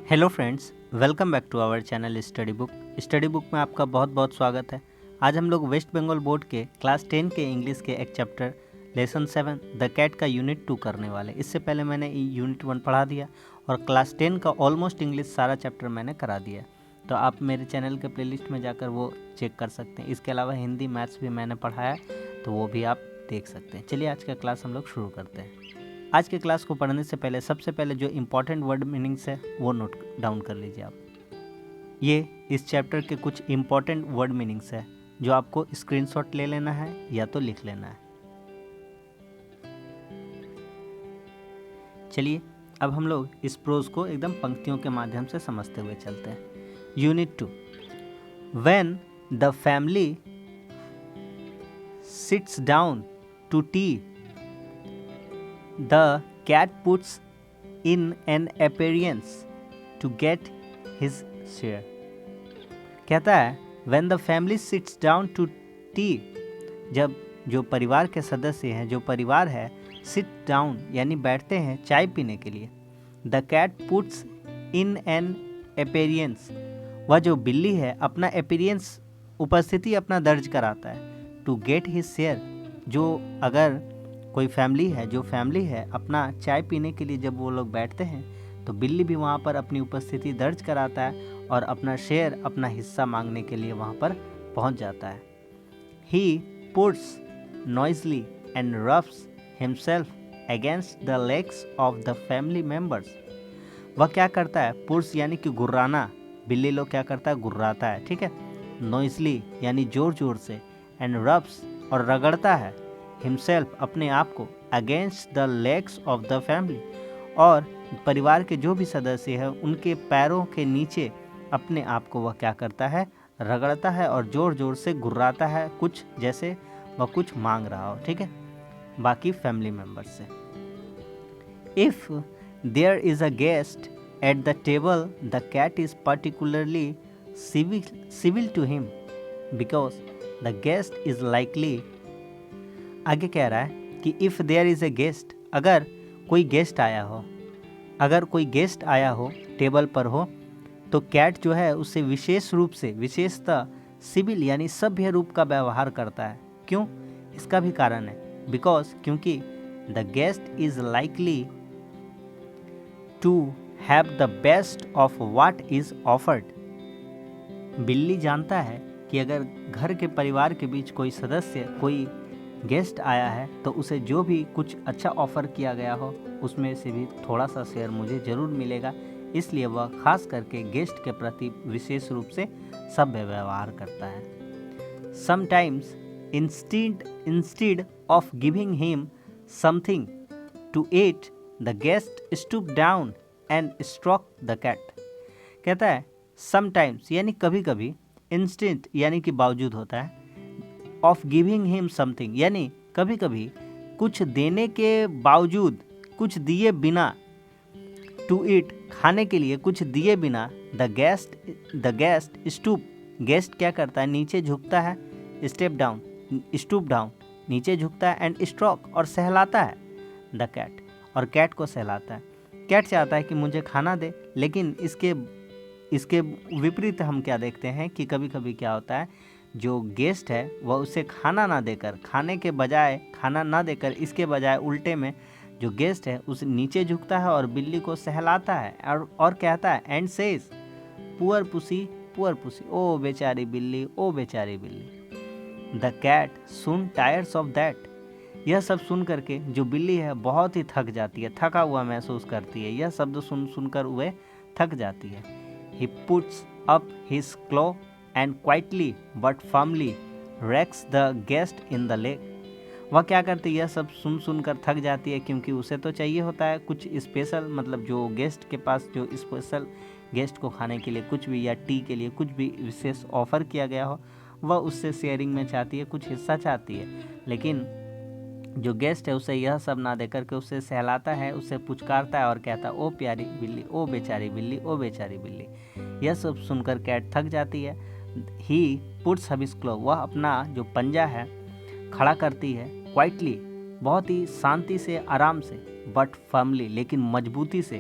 Hello friends, welcome back to our channel study book में आपका बहुत बहुत स्वागत है। आज हम लोग वेस्ट बंगाल बोर्ड के क्लास 10 के इंग्लिश के एक चैप्टर लेसन 7 द कैट का यूनिट 2 करने वाले। इससे पहले मैंने यूनिट 1 पढ़ा दिया और क्लास 10 का ऑलमोस्ट इंग्लिश सारा चैप्टर मैंने करा दिया। तो आप मेरे चैनल के प्लेलिस्ट में जाकर वो चेक कर सकते हैं। इसके अलावा हिंदी मैथ्स भी मैंने पढ़ाया, तो वो भी आप देख सकते हैं। चलिए आज का क्लास हम लोग शुरू करते हैं। आज के क्लास को पढ़ने से पहले सबसे पहले जो इम्पोर्टेंट वर्ड मीनिंग्स है वो नोट डाउन कर लीजिए आप। ये इस चैप्टर के कुछ इम्पोर्टेंट वर्ड मीनिंग्स है जो आपको स्क्रीनशॉट ले लेना है या तो लिख लेना है। चलिए अब हम लोग इस प्रोज को एकदम पंक्तियों के माध्यम से समझते हुए चलते हैं। Unit 2, when the family sits down to tea the cat puts in an appearance to get his share। कहता है when the family sits down to tea, जब जो परिवार के सदस्य हैं, जो परिवार है, sit down यानी बैठते हैं चाय पीने के लिए, the cat puts in an appearance, वह जो बिल्ली है अपना appearance उपस्थिति अपना दर्ज कराता है to get his share। जो अगर कोई फैमिली है, जो फैमिली है अपना चाय पीने के लिए जब वो लोग बैठते हैं तो बिल्ली भी वहाँ पर अपनी उपस्थिति दर्ज कराता है और अपना शेयर, अपना हिस्सा मांगने के लिए वहाँ पर पहुँच जाता है। He puts noisily and rubs himself against the legs of the family members। वह क्या करता है, पुट्स यानी कि गुर्राना, बिल्ली लोग क्या करता है, गुर्राता है, ठीक है। noisily यानी जोर जोर से, and rubs और रगड़ता है, हिमसेल्फ अपने आप को, against the legs of the family और परिवार के जो भी सदस्य हैं उनके पैरों के नीचे अपने आप को वह क्या करता है, रगड़ता है और जोर जोर से गुर्राता है, कुछ जैसे वह कुछ मांग रहा हो, ठीक है, बाकी फैमिली मेम्बर्स से। If there is a guest at the table the cat is particularly civil to him because the guest is likely. आगे कह रहा है कि if there is a guest, अगर कोई गेस्ट आया हो, अगर कोई गेस्ट आया हो टेबल पर हो, तो कैट जो है उससे विशेष रूप से, विशेषतः सिविल यानी सभ्य रूप का व्यवहार करता है। क्यों? इसका भी कारण है, बिकॉज क्योंकि the guest is likely to have the best of what is offered. बिल्ली जानता है कि अगर घर के परिवार के बीच कोई सदस्य, कोई गेस्ट आया है तो उसे जो भी कुछ अच्छा ऑफ़र किया गया हो उसमें से भी थोड़ा सा शेयर मुझे ज़रूर मिलेगा, इसलिए वह खास करके गेस्ट के प्रति विशेष रूप से सभ्य व्यवहार करता है। Sometimes instead of giving him something to eat the guest stoop down and stroke the cat. कहता है समटाइम्स यानी कभी कभी, इंस्टेंट यानी कि बावजूद होता है, ऑफ गिविंग हिम समथिंग यानी कभी कभी कुछ देने के बावजूद, कुछ दिए बिना, टू ईट खाने के लिए कुछ दिए बिना, द गेस्ट स्टूप, गेस्ट क्या करता है, नीचे झुकता है, स्टेप डाउन, स्टूप डाउन नीचे झुकता है, एंड स्ट्रोक और सहलाता है द कैट, और कैट को सहलाता है। कैट चाहता है कि मुझे खाना दे, लेकिन इसके विपरीत हम क्या देखते हैं कि कभी कभी क्या होता है, जो गेस्ट है वह उसे खाना ना देकर, खाने के बजाय खाना ना देकर, इसके बजाय उल्टे में जो गेस्ट है उस नीचे झुकता है और बिल्ली को सहलाता है और कहता है and says poor pussy, oh बेचारी बिल्ली, ओ बेचारी बिल्ली। The cat soon tires of that. यह सब सुन करके जो बिल्ली है बहुत ही थक जाती है, थका हुआ महसूस करती है, यह शब्द सुनकर वह थक जाती है। He puts up his claw and quietly but firmly racks the guest in the leg। वह क्या करती है, यह सब सुन कर थक जाती है क्योंकि उसे तो चाहिए होता है कुछ स्पेशल, मतलब जो गेस्ट के पास जो स्पेशल, गेस्ट को खाने के लिए कुछ भी या टी के लिए कुछ भी विशेष ऑफर किया गया हो, वह उससे शेयरिंग में चाहती है, कुछ हिस्सा चाहती है, लेकिन जो गेस्ट है उसे यह सब ना देकर के उससे सहलाता है, उससे पुचकारता है और कहता है ओ प्यारी बिल्ली, ओ बेचारी बिल्ली, ओ बेचारी बिल्ली। यह सब सुनकर कैट थक जाती है। ही पुट्स हिज क्लॉ, वह अपना जो पंजा है खड़ा करती है, क्वाइटली बहुत ही शांति से, आराम से, बट फर्मली लेकिन मजबूती से,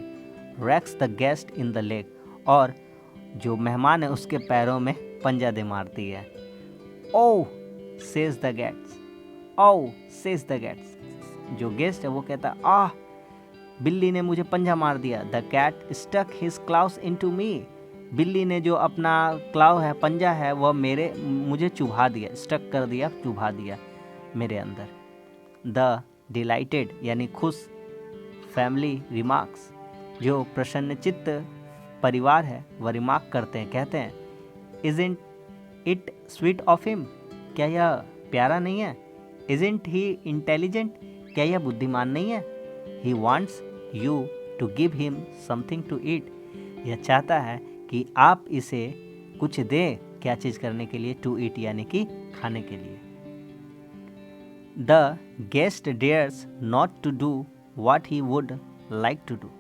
rakes the guest in the leg, और जो मेहमान है उसके पैरों में पंजा दे मारती है। Oh says the gates, oh says the gates, जो गेस्ट है वो कहता है आह बिल्ली ने मुझे पंजा मार दिया। The cat stuck his claws into me, बिल्ली ने जो अपना क्लाव है, पंजा है, वह मुझे चुभा दिया, स्टक कर दिया, चुभा दिया मेरे अंदर। द डिलाइटेड यानी खुश फैमिली रिमार्क्स, जो प्रसन्नचित्त परिवार है वह रिमार्क करते हैं, कहते हैं isn't it sweet of him, क्या यह प्यारा नहीं है? इजंट ही इंटेलिजेंट, क्या यह बुद्धिमान नहीं है? He wants you to give him something to eat, यह चाहता है कि आप इसे कुछ दें, क्या चीज़ करने के लिए? टू ईट यानी कि खाने के लिए। The guest dares not to do what he would like to do,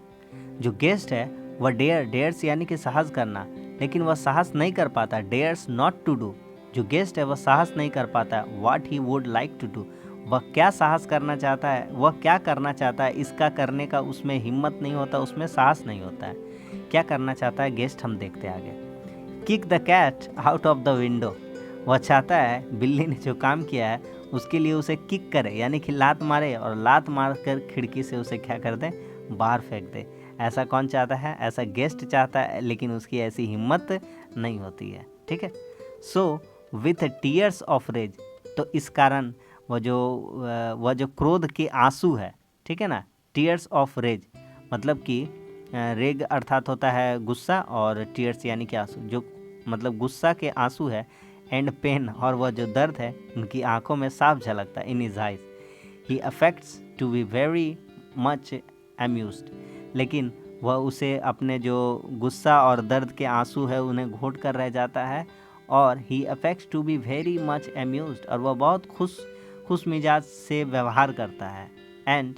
जो गेस्ट है वह डेयर्स यानी कि साहस करना, लेकिन वह साहस नहीं कर पाता। डेयर्स नॉट टू डू, जो गेस्ट है वह साहस नहीं कर पाता। What he would like to do, वह क्या साहस करना चाहता है, वह क्या करना चाहता है, इसका करने का उसमें हिम्मत नहीं होता, उसमें साहस नहीं होता है। क्या करना चाहता है गेस्ट, हम देखते हैं आगे। Kick the cat out of the window, वह चाहता है बिल्ली ने जो काम किया है उसके लिए उसे किक करे, यानी कि लात मारे, और लात मार कर खिड़की से उसे क्या कर दे, बाहर फेंक दे। ऐसा कौन चाहता है? ऐसा गेस्ट चाहता है, लेकिन उसकी ऐसी हिम्मत नहीं होती है। ठीक है। So with tears of rage, तो इस कारण वह जो क्रोध के आंसू है, ठीक है ना, टीयर्स ऑफ रेज मतलब कि रेग अर्थात होता है गुस्सा, और टीयर्स यानी कि आंसू, जो मतलब गुस्सा के आंसू है, एंड पेन, और वह जो दर्द है उनकी आंखों में साफ झलकता है, in his eyes. He affects to be very much amused, लेकिन वह उसे अपने जो गुस्सा और दर्द के आंसू है उन्हें घोट कर रह जाता है, और he affects to be very much amused, और वह बहुत खुश मिजाज से व्यवहार करता है। And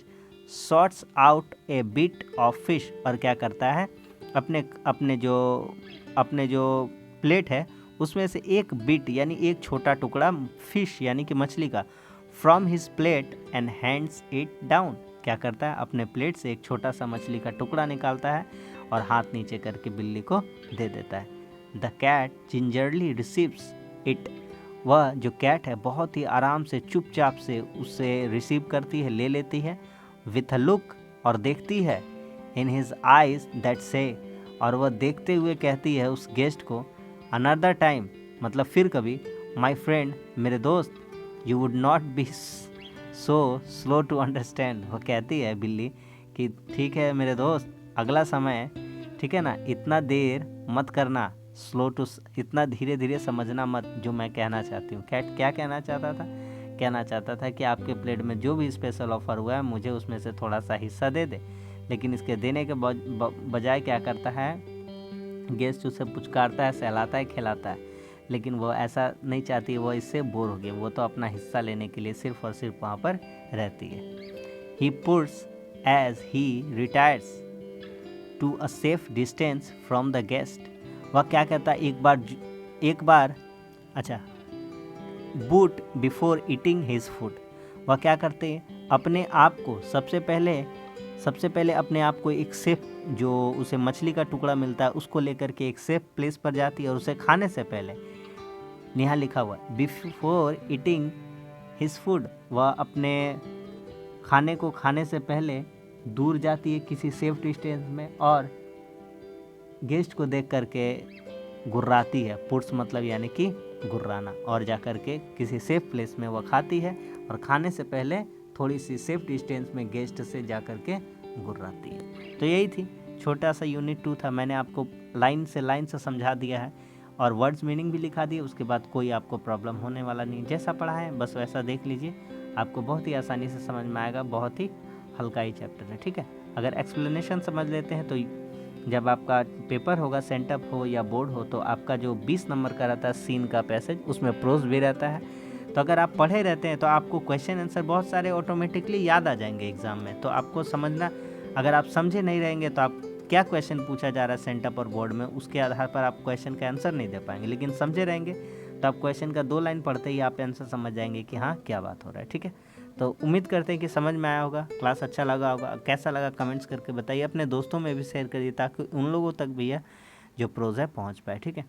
sorts out a bit of fish, और क्या करता है, अपने जो प्लेट है उसमें से एक बिट यानी एक छोटा टुकड़ा फिश यानी कि मछली का, from his plate and hands it down, क्या करता है, अपने प्लेट से एक छोटा सा मछली का टुकड़ा निकालता है और हाथ नीचे करके बिल्ली को दे देता है। The cat gingerly receives it, वह जो कैट है बहुत ही आराम से चुपचाप से उसे रिसीव करती है, ले लेती है। विथ अ लुक, और देखती है, इन हिज आइज दैट से, और वह देखते हुए कहती है उस गेस्ट को, अनदर टाइम मतलब फिर कभी, माई फ्रेंड मेरे दोस्त, you would not be so slow to understand, वह कहती है बिल्ली कि ठीक है मेरे दोस्त, अगला समय, ठीक है ना, इतना देर मत करना, स्लो टू, इतना धीरे धीरे समझना मत जो मैं कहना चाहती हूँ। कैट क्या कहना चाहता था? कहना चाहता था कि आपके प्लेट में जो भी स्पेशल ऑफर हुआ है मुझे उसमें से थोड़ा सा हिस्सा दे दे, लेकिन इसके देने के बजाय क्या करता है, गेस्ट उसे पुचकारता है, सहलाता है, खिलाता है, लेकिन वो ऐसा नहीं चाहती, वो इससे बोर हो गई, वो तो अपना हिस्सा लेने के लिए सिर्फ और सिर्फ वहाँ पर रहती है। He puts as he retires to a safe distance from the guest, वह क्या कहता है, एक बार अच्छा, boot before eating his food, वह क्या करते हैं, अपने आप को सबसे पहले अपने आप को एक सेफ, जो उसे मछली का टुकड़ा मिलता है उसको लेकर के एक सेफ प्लेस पर जाती है, और उसे खाने से पहले, यहाँ लिखा हुआ बिफोर ईटिंग हिज फूड, वह अपने खाने को खाने से पहले दूर जाती है किसी सेफ डिस्टेंस में, और गेस्ट को देख करके गुर्राती है। पुट्स मतलब यानी कि गुर्राना, और जा कर के किसी सेफ प्लेस में वह खाती है, और खाने से पहले थोड़ी सी सेफ डिस्टेंस में गेस्ट से जा कर के गुर्राती है। तो यही थी, छोटा सा यूनिट 2 था, मैंने आपको लाइन से समझा दिया है, और वर्ड्स मीनिंग भी लिखा दिए, उसके बाद कोई आपको प्रॉब्लम होने वाला नहीं, जैसा पढ़ा है बस वैसा देख लीजिए, आपको बहुत ही आसानी से समझ में आएगा, बहुत ही हल्का ही चैप्टर है। ठीक है, अगर एक्सप्लेनेशन समझ लेते हैं तो जब आपका पेपर होगा, सेंटअप हो या बोर्ड हो, तो आपका जो 20 नंबर का रहता है सीन का पैसेज, उसमें प्रोज भी रहता है, तो अगर आप पढ़े रहते हैं तो आपको क्वेश्चन आंसर बहुत सारे ऑटोमेटिकली याद आ जाएंगे एग्जाम में। तो आपको समझना, अगर आप समझे नहीं रहेंगे तो आप क्या क्वेश्चन पूछा जा रहा है सेंटअप और बोर्ड में, उसके आधार पर आप क्वेश्चन का आंसर नहीं दे पाएंगे, लेकिन समझे रहेंगे तो आप क्वेश्चन का 2 लाइन पढ़ते ही आप आंसर समझ जाएंगे कि हाँ क्या बात हो रहा है। ठीक है, तो उम्मीद करते हैं कि समझ में आया होगा, क्लास अच्छा लगा होगा। कैसा लगा कमेंट्स करके बताइए, अपने दोस्तों में भी शेयर करिए ताकि उन लोगों तक भैया जो प्रोज है पहुँच पाए। ठीक है,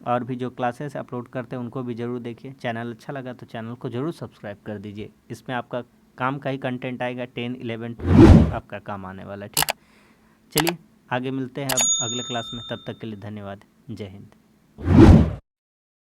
और भी जो क्लासेस अपलोड करते हैं उनको भी ज़रूर देखिए। चैनल अच्छा लगा तो चैनल को ज़रूर सब्सक्राइब कर दीजिए, इसमें आपका काम का ही कंटेंट आएगा। 10, 11, 12 आपका काम आने वाला है। ठीक, चलिए आगे मिलते हैं अब अगले क्लास में, तब तक के लिए धन्यवाद। जय हिंद।